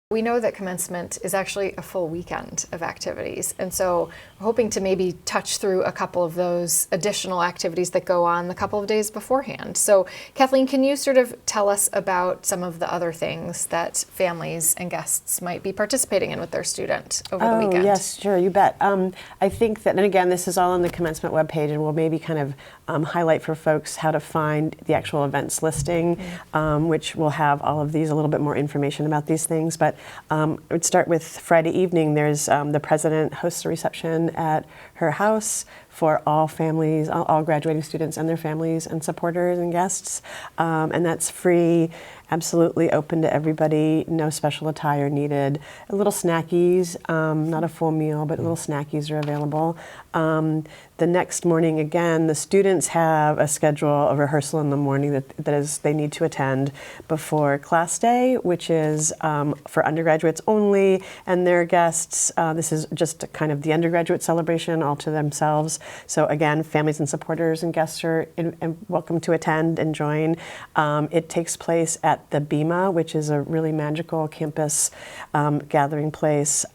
We know that commencement is actually a full weekend of activities, and so we're hoping to maybe touch through a couple of those additional activities that go on the couple of days beforehand. So Kathleen, can you sort of tell us about some of the other things that families and guests might be participating in with their student over the weekend? Yes, sure, you bet. I think that, and again, this is all on the commencement webpage, and we'll maybe kind of highlight for folks how to find the actual events listing, which will have all of these, a little bit more information about these things. But I would start with Friday evening. There's the president hosts a reception at her house for all families, all graduating students and their families and supporters and guests. And that's free, absolutely open to everybody, no special attire needed. A little snackies, not a full meal, but little snackies are available. The next morning, again, the students have a schedule of rehearsal in the morning that is they need to attend before class day, which is for undergraduates only and their guests. This is just kind of the undergraduate celebration all to themselves. So again, families and supporters and guests are welcome to attend and join. It takes place at the BEMA, which is a really magical campus gathering place.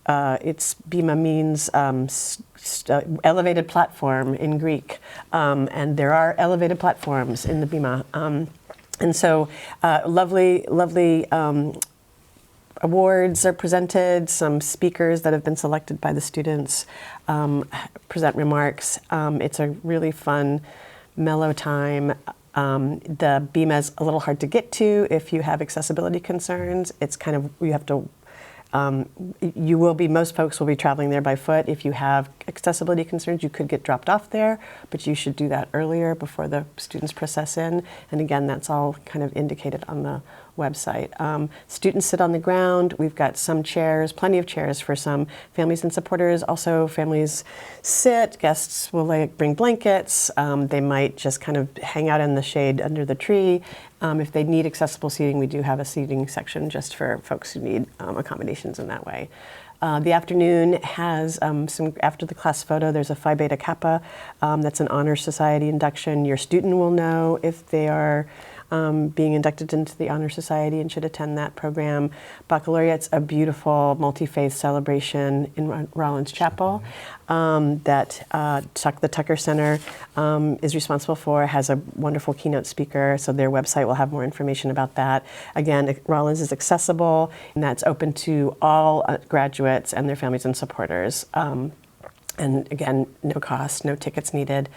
Its BEMA means elevated platform in Greek, and there are elevated platforms in the BEMA. And so lovely awards are presented, some speakers that have been selected by the students present remarks. It's a really fun, mellow time. The BEMA is a little hard to get to if you have accessibility concerns. It's kind of, you have to most folks will be traveling there by foot. If you have accessibility concerns, you could get dropped off there, but you should do that earlier before the students process in. And again, that's all kind of indicated on the website. Students sit on the ground. We've got some chairs, plenty of chairs for some families and supporters. Also, families sit. Guests will bring blankets. They might just kind of hang out in the shade under the tree. If they need accessible seating, we do have a seating section just for folks who need accommodations in that way. The afternoon has some, after the class photo, there's a Phi Beta Kappa. That's an Honor Society induction. Your student will know if they are being inducted into the Honor Society and should attend that program. Baccalaureate's a beautiful multi-faith celebration in Rollins Chapel that the Tucker Center is responsible for, has a wonderful keynote speaker, so their website will have more information about that. Again, Rollins is accessible, and that's open to all graduates and their families and supporters. And again, no cost, no tickets needed.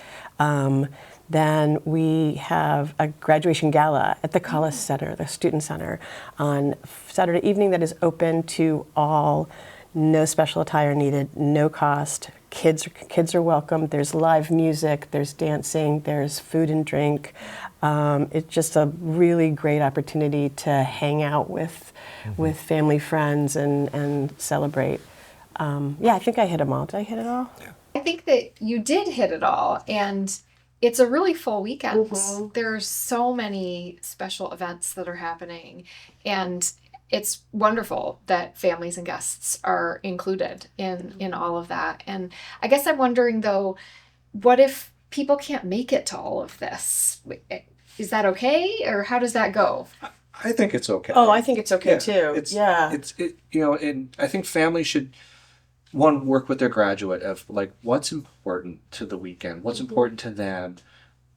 Then we have a graduation gala at the College Center, the Student Center, on Saturday evening that is open to all, no special attire needed, no cost. Kids are welcome. There's live music, there's dancing, there's food and drink. It's just a really great opportunity to hang out with family, friends, and celebrate. I think I hit them all. Did I hit it all? Yeah. I think that you did hit it all, and it's a really full weekend. There's so many special events that are happening, and it's wonderful that families and guests are included in all of that. And I guess I'm wondering, though, what if people can't make it to all of this? Is that okay, or how does that go? I think it's okay. Oh, I think it's okay too. And I think families should work with their graduate of what's important to the weekend, what's important to them.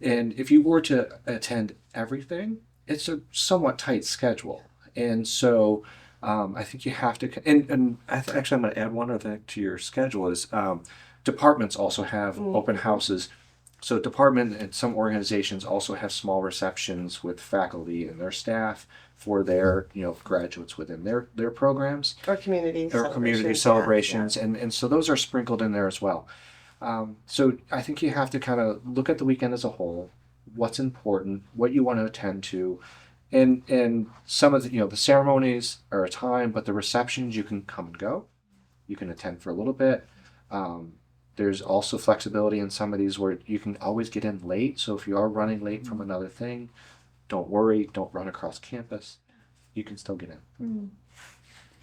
And if you were to attend everything, it's a somewhat tight schedule. And so I think you have to, and actually I'm going to add one other thing to your schedule is departments also have open houses. So department and some organizations also have small receptions with faculty and their staff for their graduates within their programs. Or community celebrations. Yeah. And so those are sprinkled in there as well. So I think you have to kind of look at the weekend as a whole, what's important, what you want to attend to. And some of the ceremonies are a time, but the receptions you can come and go. You can attend for a little bit. There's also flexibility in some of these where you can always get in late. So if you are running late from another thing, don't worry, don't run across campus. You can still get in.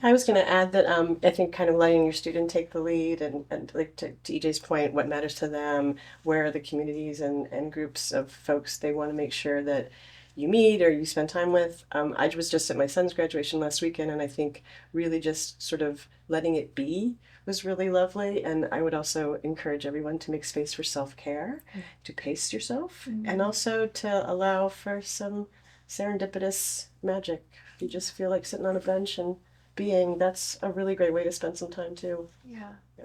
I was going to add that I think kind of letting your student take the lead and like to EJ's point, what matters to them, where are the communities and groups of folks they want to make sure that you meet or you spend time with. I was just at my son's graduation last weekend, and I think really just sort of letting it be was really lovely. And I would also encourage everyone to make space for self-care, to pace yourself, and also to allow for some serendipitous magic. If you just feel like sitting on a bench and being, that's a really great way to spend some time too.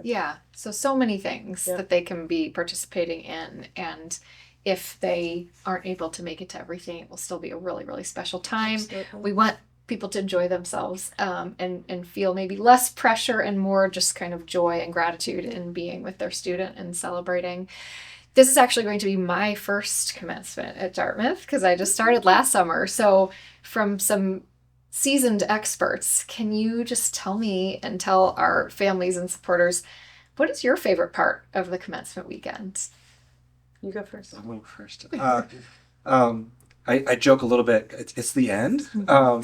Yeah. So many things that they can be participating in, and if they aren't able to make it to everything, it will still be a really, really special time. Absolutely. We want people to enjoy themselves, and feel maybe less pressure and more just kind of joy and gratitude in being with their student and celebrating. This is actually going to be my first commencement at Dartmouth because I just started last summer. So from some seasoned experts, can you just tell me and tell our families and supporters, what is your favorite part of the commencement weekend? You go first. I'll go first. I joke a little bit. It's the end.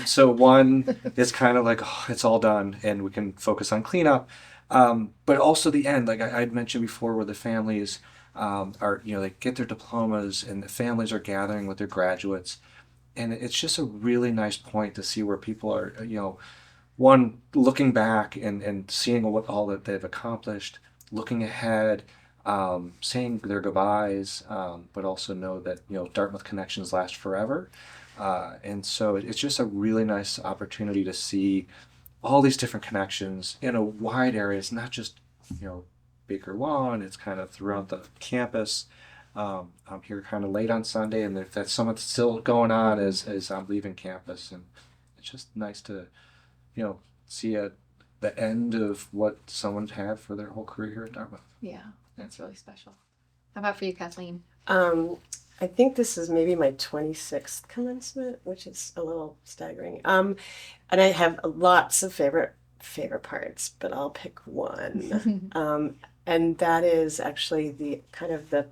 So one is kind of like, oh, it's all done and we can focus on cleanup. But also the end, like I'd mentioned before, where the families are, they get their diplomas and the families are gathering with their graduates. And it's just a really nice point to see where people are, one, looking back and seeing what all that they've accomplished, looking ahead, saying their goodbyes, but also know that, Dartmouth connections last forever. And so it's just a really nice opportunity to see all these different connections in a wide area. It's not just, Baker Lawn, it's kind of throughout the campus. I'm here kind of late on Sunday, and that's something that's still going on as I'm leaving campus. And it's just nice to, see the end of what someone's had for their whole career here at Dartmouth. Yeah, that's really special. How about for you, Kathleen? I think this is maybe my 26th commencement, which is a little staggering. And I have lots of favorite parts, but I'll pick one. And that is actually the kind of the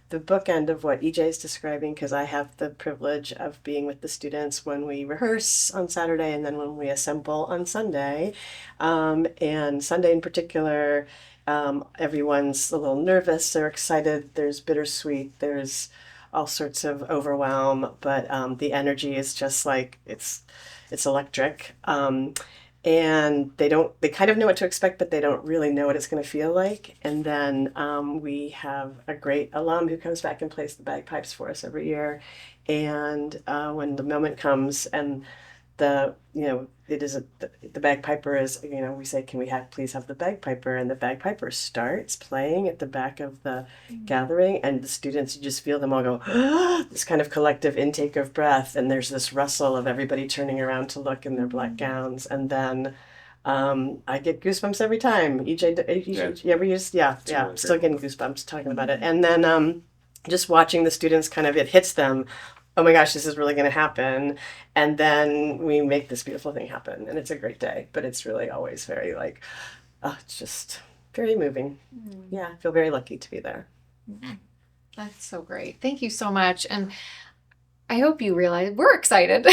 bookend of what EJ is describing, because I have the privilege of being with the students when we rehearse on Saturday and then when we assemble on Sunday. And Sunday in particular, everyone's a little nervous, they're excited, there's bittersweet, there's all sorts of overwhelm, but the energy is just like, it's electric. And they kind of know what to expect, but they don't really know what it's going to feel like. And then we have a great alum who comes back and plays the bagpipes for us every year. And when the moment comes and the bagpiper is, we say, can we please have the bagpiper? And the bagpiper starts playing at the back of the gathering, and the students, you just feel them all go, this kind of collective intake of breath, and there's this rustle of everybody turning around to look in their black gowns, and then I get goosebumps every time. I'm still getting goosebumps talking about it. And then just watching the students it hits them, oh my gosh, this is really going to happen. And then we make this beautiful thing happen. And it's a great day, but it's really always very it's just very moving. Yeah, I feel very lucky to be there. That's so great. Thank you so much. And I hope you realize we're excited.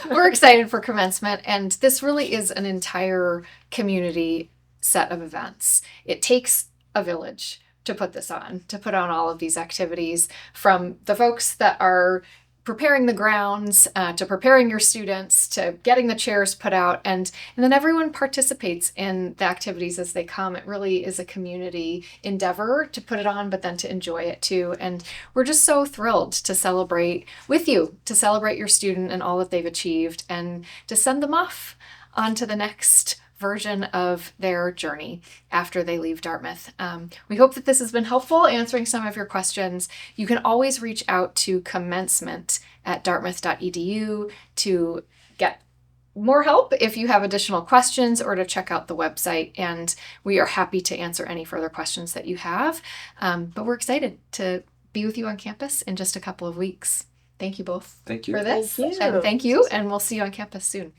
We're excited for commencement. And this really is an entire community set of events. It takes a village to put on all of these activities, from the folks that are preparing the grounds, to preparing your students, to getting the chairs put out, and then everyone participates in the activities as they come. It really is a community endeavor to put it on, but then to enjoy it too. And we're just so thrilled to celebrate with you, to celebrate your student and all that they've achieved, and to send them off onto the next version of their journey after they leave Dartmouth. We hope that this has been helpful answering some of your questions. You can always reach out to Commencement at dartmouth.edu to get more help if you have additional questions, or to check out the website. And we are happy to answer any further questions that you have. But we're excited to be with you on campus in just a couple of weeks. Thank you both Thank you for this. Thank you. And thank you. And we'll see you on campus soon.